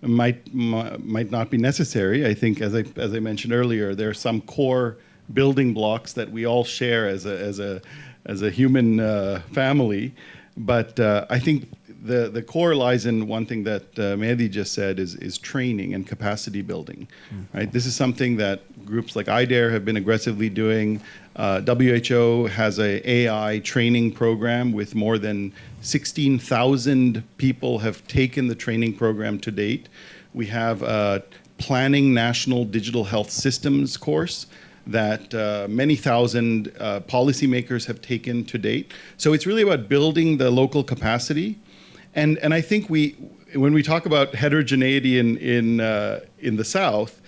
Might not be necessary. I think, as I mentioned earlier, there are some core building blocks that we all share as a human family. But I think the core lies in one thing that Medhi just said is training and capacity building. Right? This is something that groups like I-DAIR have been aggressively doing. WHO has an AI training program with more than 16,000 people have taken the training program to date. We have a Planning National Digital Health Systems course that many thousand policymakers have taken to date. So it's really about building the local capacity. And I think when we talk about heterogeneity in the South,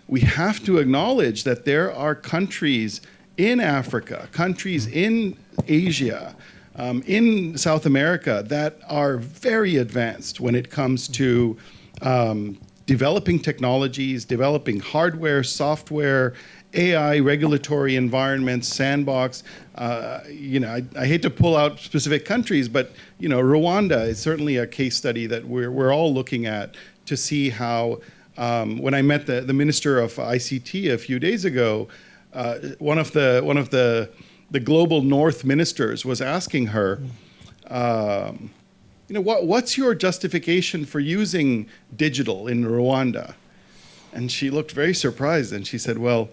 we have to acknowledge that there are countries in Africa, countries in Asia, in South America that are very advanced when it comes to developing technologies, developing hardware, software, AI, regulatory environments, sandbox. I hate to pull out specific countries, but Rwanda is certainly a case study that we're all looking at to see how. When I met the Minister of ICT a few days ago, one of the global North ministers was asking her, what's your justification for using digital in Rwanda? And she looked very surprised, and she said, well,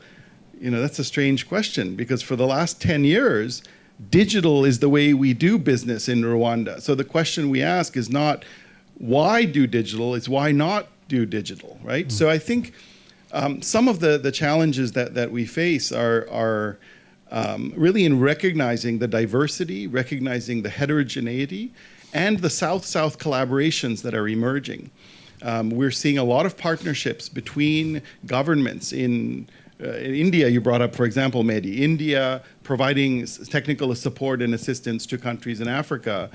that's a strange question, because for the last 10 years, digital is the way we do business in Rwanda. So the question we ask is not why do digital, it's why not do digital, right? Mm. So I think some of the challenges that we face are really in recognizing the diversity, recognizing the heterogeneity, and the South-South collaborations that are emerging. We're seeing a lot of partnerships between governments in India. You brought up, for example, Medhi. India providing technical support and assistance to countries in Africa.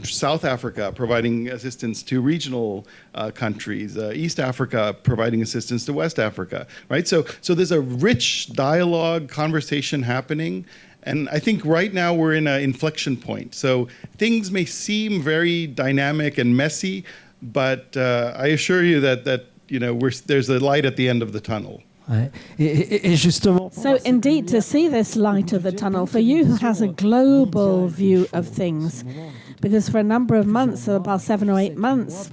South Africa providing assistance to regional countries. East Africa providing assistance to West Africa, right? So there's a rich dialogue, conversation happening. And I think right now we're in an inflection point. So things may seem very dynamic and messy, but I assure you that there's a light at the end of the tunnel. So indeed, to see this light of the tunnel, for you who has a global view of things, because for a number of months, the past 7 or 8 months,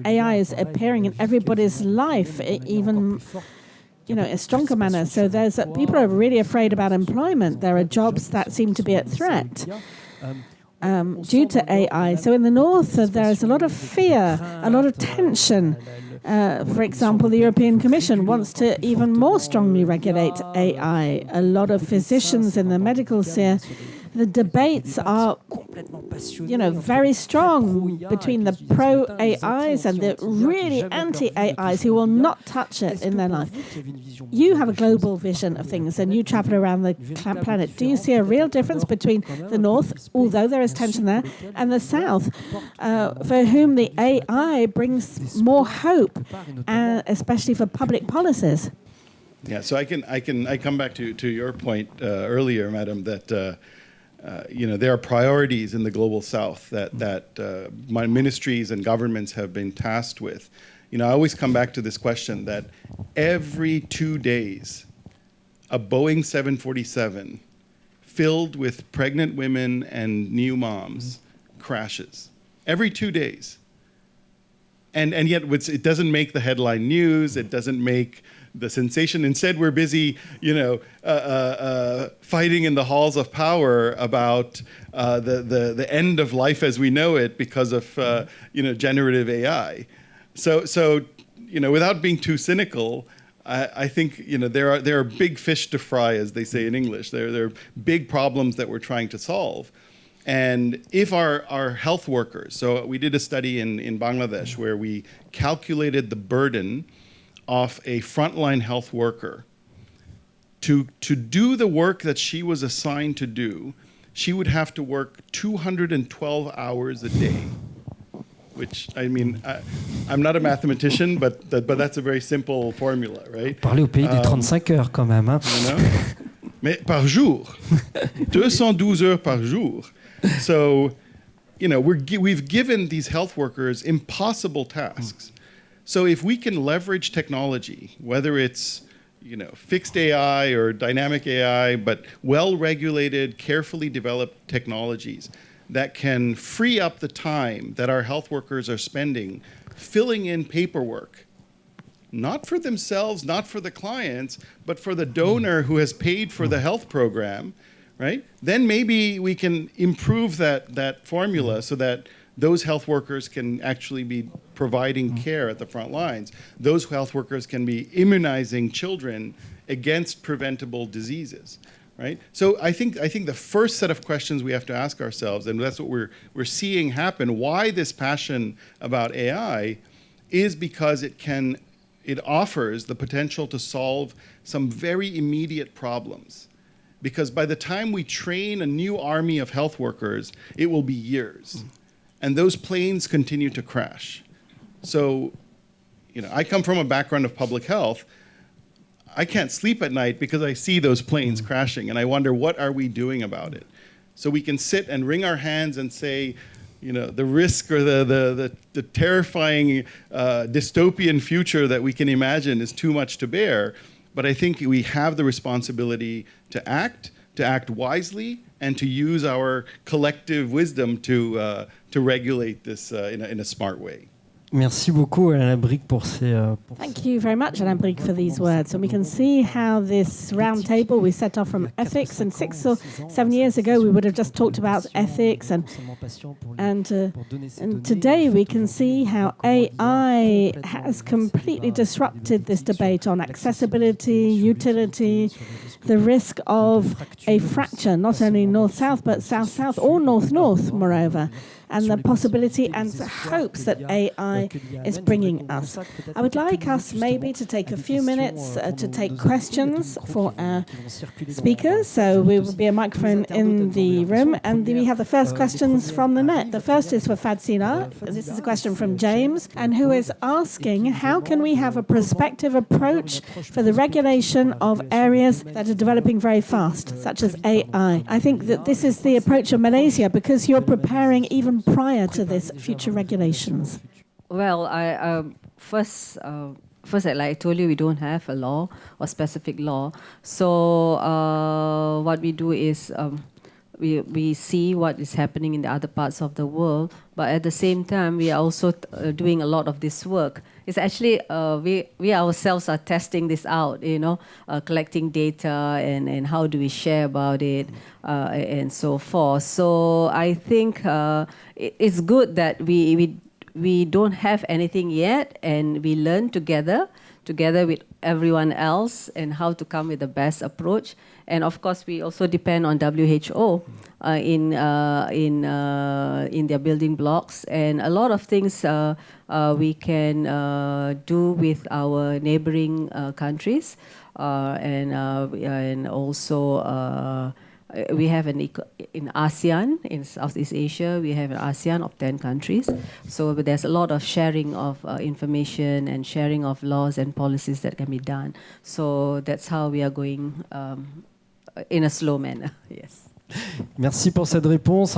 AI is appearing in everybody's life, even in a stronger manner. So people are really afraid about employment. There are jobs that seem to be at threat due to AI. So in the north, there is a lot of fear, a lot of tension. For example, the European Commission wants to even more strongly regulate AI. A lot of physicians in the medical sphere, the debates are, very strong between the pro-AIs and the really anti-AIs who will not touch it in their life. You have a global vision of things and you travel around the planet. Do you see a real difference between the North, although there is tension there, and the South, for whom the AI brings more hope, especially for public policies? Yeah, so I come back to your point earlier, Madam, that there are priorities in the global South that my ministries and governments have been tasked with. I always come back to this question that every 2 days, a Boeing 747 filled with pregnant women and new moms crashes. Every 2 days. And yet it doesn't make the headline news, it doesn't make the sensation. Instead, we're busy, fighting in the halls of power about the end of life as we know it because of generative AI. So without being too cynical, I think there are big fish to fry, as they say in English. There are big problems that we're trying to solve. And if our health workers, so we did a study in Bangladesh where we calculated the burden of a frontline health worker to do the work that she was assigned to do, she would have to work 212 hours a day, which, I'm not a mathematician, but that's a very simple formula, right? Parlez au pays des 35 heures quand même, hein? Mais par jour, 212 heures par jour. So, we've given these health workers impossible tasks. So if we can leverage technology, whether it's fixed AI or dynamic AI, but well-regulated, carefully developed technologies that can free up the time that our health workers are spending filling in paperwork, not for themselves, not for the clients, but for the donor who has paid for the health program, right? Then maybe we can improve that formula so that those health workers can actually be providing care at the front lines. Those health workers can be immunizing children against preventable diseases, right? So I think the first set of questions we have to ask ourselves, and that's what we're seeing happen, why this passion about AI is because it it offers the potential to solve some very immediate problems. Because by the time we train a new army of health workers, it will be years. And those planes continue to crash. So, I come from a background of public health. I can't sleep at night because I see those planes crashing, and I wonder, what are we doing about it? So we can sit and wring our hands and say, the risk or the terrifying dystopian future that we can imagine is too much to bear. But I think we have the responsibility to act wisely, and to use our collective wisdom to regulate this in a smart way. Merci beaucoup, Alain Labrique, pour ces... Thank you very much, Alain Labrique, for these words. And we can see how this round table, we set off from ethics, and 6 or 7 years ago we would have just talked about ethics, and today we can see how AI has completely disrupted this debate on accessibility, utility, the risk of a fracture, not only north-south, but south-south or north-north, moreover, and the possibility and hopes that AI is bringing us. I would like us maybe to take a few minutes to take questions for our speakers. So we will be a microphone in the room, and we have the first questions from the net. The first is for Fazilah. This is a question from James, and who is asking, how can we have a prospective approach for the regulation of areas that are developing very fast, such as AI? I think that this is the approach of Malaysia, because you're preparing even prior to this future regulations. Well, first, like I told you, we don't have a law or specific law. So what we do is we see what is happening in the other parts of the world, but at the same time, we are also doing a lot of this work. It's actually, we ourselves are testing this out, collecting data and how do we share about it and so forth. So I think it's good that we don't have anything yet, and we learn together with everyone else, and how to come with the best approach. And of course, we also depend on WHO in their building blocks, and a lot of things we can do with our neighboring countries, and also we have in ASEAN, in Southeast Asia, we have an ASEAN of 10 countries. So there's a lot of sharing of information and sharing of laws and policies that can be done. So that's how we are going in a slow manner. Yes. Merci pour cette réponse.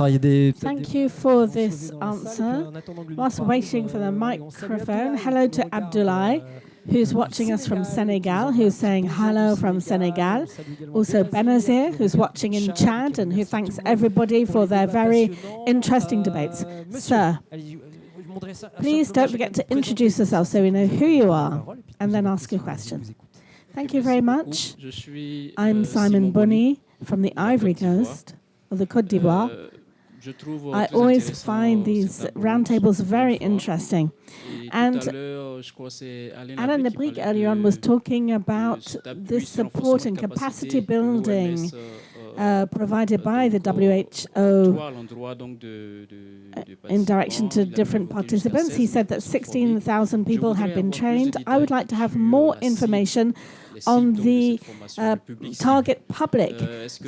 Thank you for this answer. Whilst waiting for the microphone, hello to Abdoulaye, who's watching us from Senegal, who's saying hello from Senegal. Also Benazir, who's watching in Chad, and who thanks everybody for their very interesting debates. Sir, please don't forget to introduce yourself so we know who you are, and then ask your question. Thank you very much. I'm Simon Boni from the Ivory Coast, of the Côte d'Ivoire. I always find these roundtables very interesting. And Alain Labrique earlier on was talking about this support and capacity building provided by the WHO in direction to different participants. He said that 16,000 people had been trained. I would like to have more information on the target public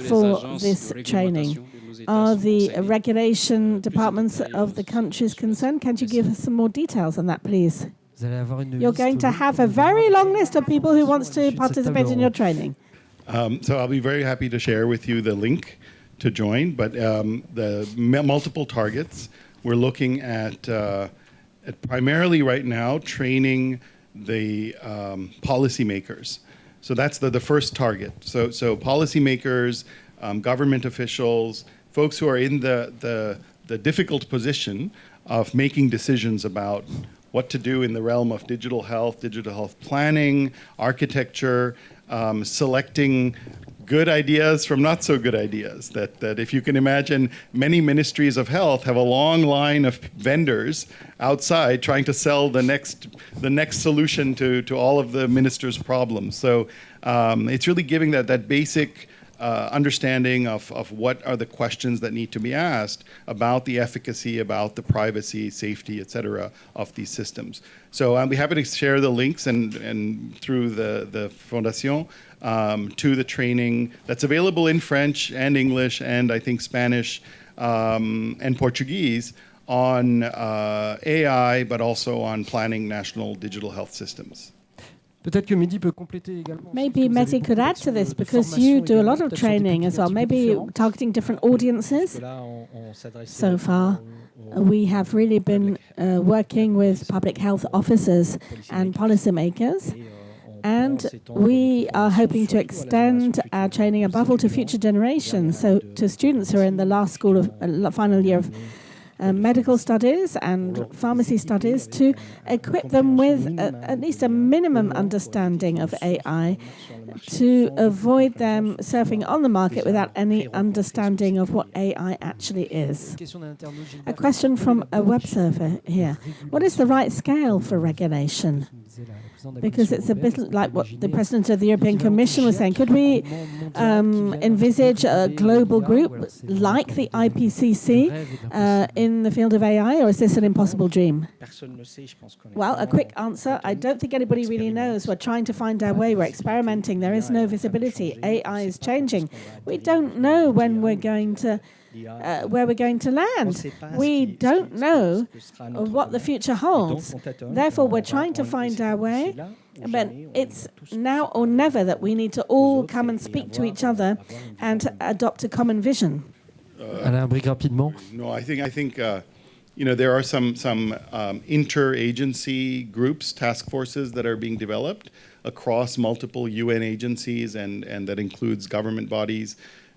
for this training. Are the regulation departments of the countries concerned? Can you give us some more details on that, please? You're going to have a very long list of people who wants to participate in your training. So I'll be very happy to share with you the link to join, but the multiple targets, we're looking at primarily right now training the policymakers. So that's the first target. So policymakers, government officials, folks who are in the difficult position of making decisions about what to do in the realm of digital health planning, architecture, selecting good ideas from not so good ideas. That if you can imagine, many ministries of health have a long line of vendors outside trying to sell the next solution to all of the ministers' problems. So it's really giving that basic understanding of what are the questions that need to be asked about the efficacy, about the privacy, safety, etc. of these systems. So I'll be happy to share the links and through the Fondation to the training that's available in French and English and I think Spanish and Portuguese on AI, but also on planning national digital health systems. Peut-être que Medhi peut compléter également. Maybe Medhi could add to this because you do a lot of training as well, maybe targeting different audiences. So far, we have really been working with public health officers and policymakers. And we are hoping to extend our training above all to future generations, so to students who are in the last school of final year of medical studies and pharmacy studies, to equip them with at least a minimum understanding of AI, to avoid them surfing on the market without any understanding of what AI actually is. A question from a web server here. What is the right scale for regulation? Because it's a bit like what the President of the European Commission was saying. Could we envisage a global group like the IPCC in the field of AI, or is this an impossible dream? Well, a quick answer. I don't think anybody really knows. We're trying to find our way. We're experimenting. There is no visibility. AI is changing. We don't know when we're going to where we're going to land. We don't know what the future holds. Therefore, we're trying to find our way, but it's now or never that we need to all come and speak to each other and adopt a common vision. Alain, rapidement. No, I think there are some interagency groups, task forces that are being developed across multiple UN agencies, and that includes government bodies,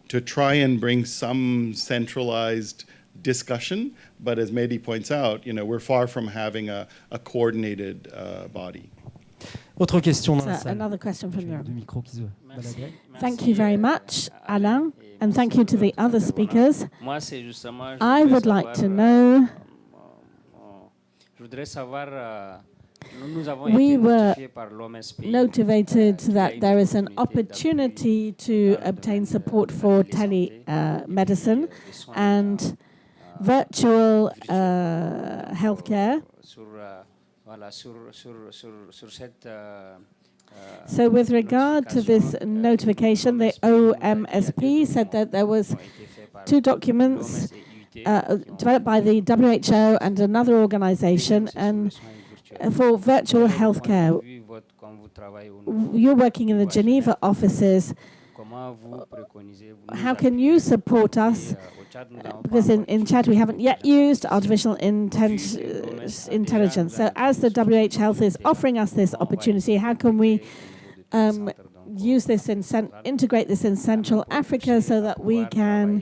to try and bring some centralized discussion. But as Medhi points out, we're far from having a coordinated body. Autre question. Another question from the room. Thank you very much, Alain, and thank you to the other speakers. I would like to know, we were motivated that there is an opportunity to obtain support for telemedicine and virtual healthcare. So with regard to this notification, the OMSP said that there was 2 documents developed by the WHO and another organization, and for virtual healthcare. You're working in the Geneva offices. How can you support us? Because in Chad we haven't yet used artificial intelligence. So as the WHO Health is offering us this opportunity, how can we use this integrate this in Central Africa so that we can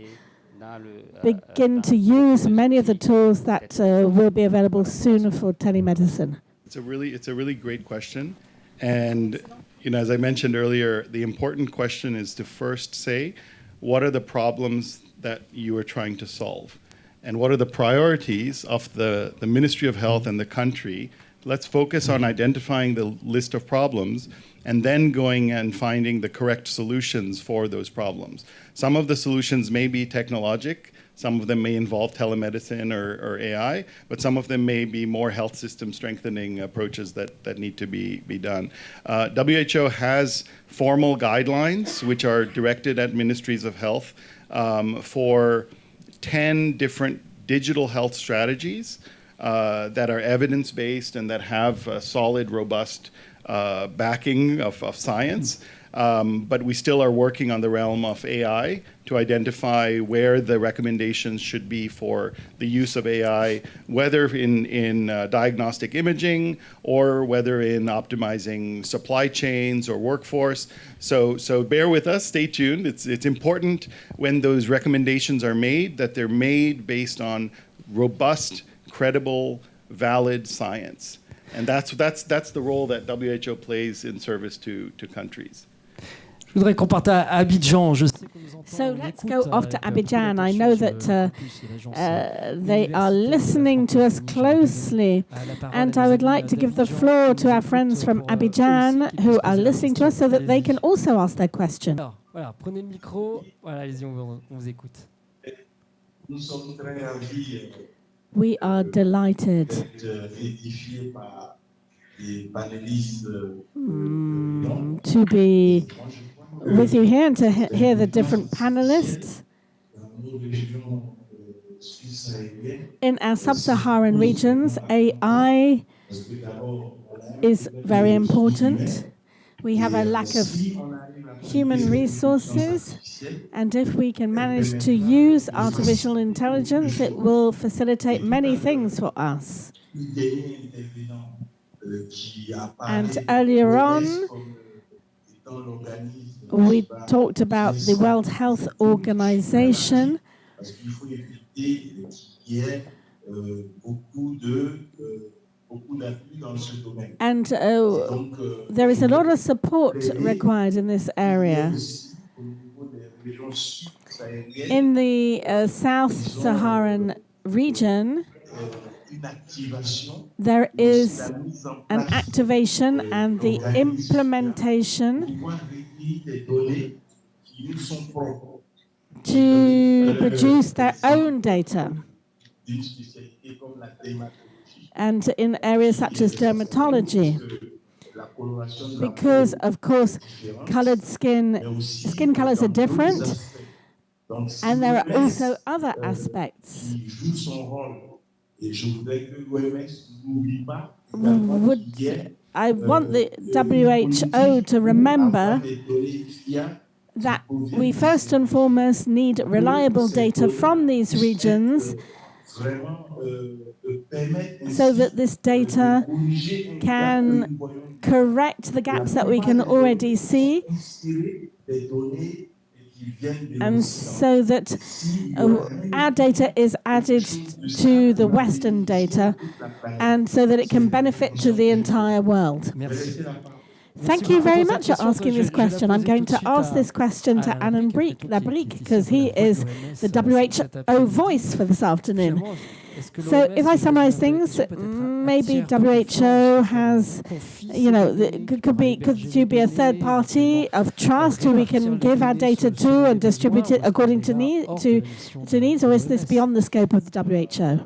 begin to use many of the tools that will be available soon for telemedicine? It's a really great question, and as I mentioned earlier, the important question is to first say, what are the problems that you are trying to solve, and what are the priorities of the Ministry of Health and the country? Let's focus on identifying the list of problems and then going and finding the correct solutions for those problems. Some of the solutions may be technologic, some of them may involve telemedicine or AI, but some of them may be more health system strengthening approaches that need to be done. WHO has formal guidelines which are directed at ministries of health for 10 different digital health strategies that are evidence-based and that have a solid, robust backing of science. But we still are working on the realm of AI to identify where the recommendations should be for the use of AI, whether in diagnostic imaging or whether in optimizing supply chains or workforce. So bear with us, stay tuned. It's important when those recommendations are made that they're made based on robust, credible, valid science. And that's the role that WHO plays in service to countries. Je voudrais qu'on parte à Abidjan. So let's go off to Abidjan. I know that they are listening to us closely, and I would like to give the floor to our friends from Abidjan who are listening to us so that they can also ask their question. Voilà, prenez le micro. Voilà, allez-y, on vous écoute. Nous sommes très ravis We are delighted d'être édifiés par les panélistes to be with you here and to hear the different panelists. In our sub-Saharan regions, AI is very important. We have a lack of human resources, and if we can manage to use artificial intelligence, it will facilitate many things for us. And earlier on, we talked about the World Health Organization. And there is a lot of support required in this area. In the South Saharan region, there is an activation and the implementation to produce their own data. And in areas such as dermatology, because, of course, skin colors are different, and there are also other aspects. I want the WHO to remember that we first and foremost need reliable data from these regions so that this data can correct the gaps that we can already see, and so that our data is added to the Western data, and so that it can benefit to the entire world. Thank you very much for asking this question. I'm going to ask this question to Alain Labrique, because he is the WHO voice for this afternoon. So if I summarize things, maybe WHO has, could you be a third party of trust who we can give our data to and distribute it according to needs, or is this beyond the scope of the WHO?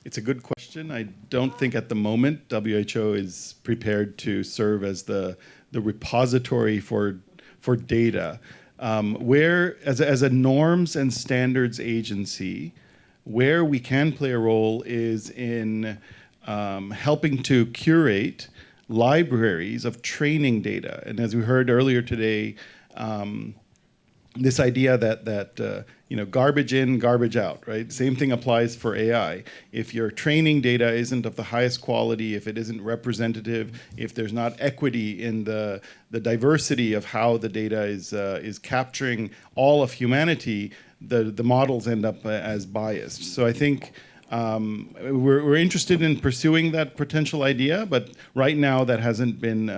It's a good question. I don't think at the moment WHO is prepared to serve as the repository for data. Where, as a norms and standards agency, where we can play a role is in helping to curate libraries of training data. And as we heard earlier today, this idea that garbage in, garbage out, right? Same thing applies for AI. If your training data isn't of the highest quality, if it isn't representative, if there's not equity in the diversity of how the data is capturing all of humanity, the models end up as biased. So I think we're interested in pursuing that potential idea, but right now that hasn't been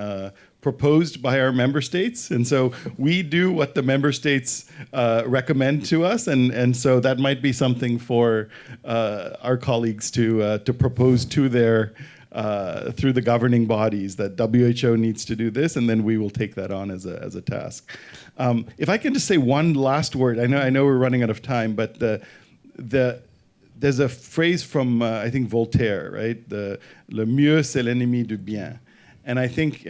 proposed by our member states, and so we do what the member states recommend to us, and so that might be something for our colleagues to propose to their through the governing bodies, that WHO needs to do this, and then we will take that on as a task. If I can just say one last word, I know we're running out of time, but there's a phrase from I think Voltaire, right? Le mieux c'est l'ennemi du bien, and I think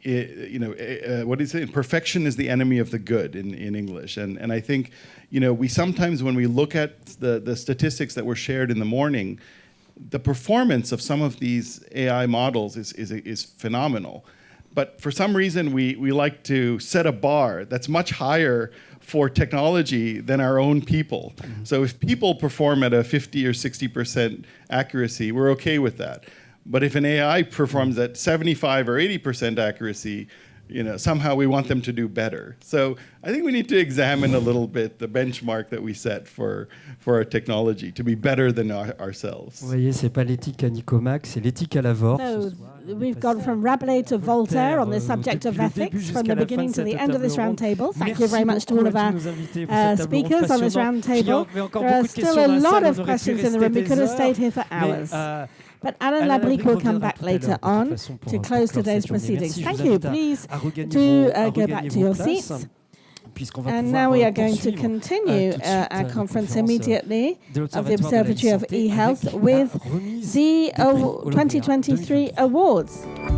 what do you say? Perfection is the enemy of the good in English, and I think we sometimes, when we look at the statistics that were shared in the morning, the performance of some of these AI models is phenomenal. But for some reason, we like to set a bar that's much higher for technology than our own people. Mm-hmm. So if people perform at a 50 or 60% accuracy, we're okay with that. But if an AI performs at 75 or 80% accuracy, somehow we want them to do better. So I think we need to examine a little bit the benchmark that we set for our technology to be better than ourselves. Vous voyez, c'est pas l'éthique à Nicomaque, c'est l'éthique à Lavorre. So we've gone from Rabelais to Voltaire on the subject of ethics, from the beginning to the end of this roundtable. Thank you very much to all of our speakers on this roundtable. There are still a lot of questions in the room. We could have stayed here for hours. But Alain Labrique will come back later on to close today's proceedings. Thank you. Please do go back to your seats. puisqu'on va And pouvoir now we are going to poursuivre, continue tout de suite, our la conference conférence, immediately de of the l'Observatoire de la Observatory of e-santé e-Health avec la with remise the des prix Lauréat 2023 awards.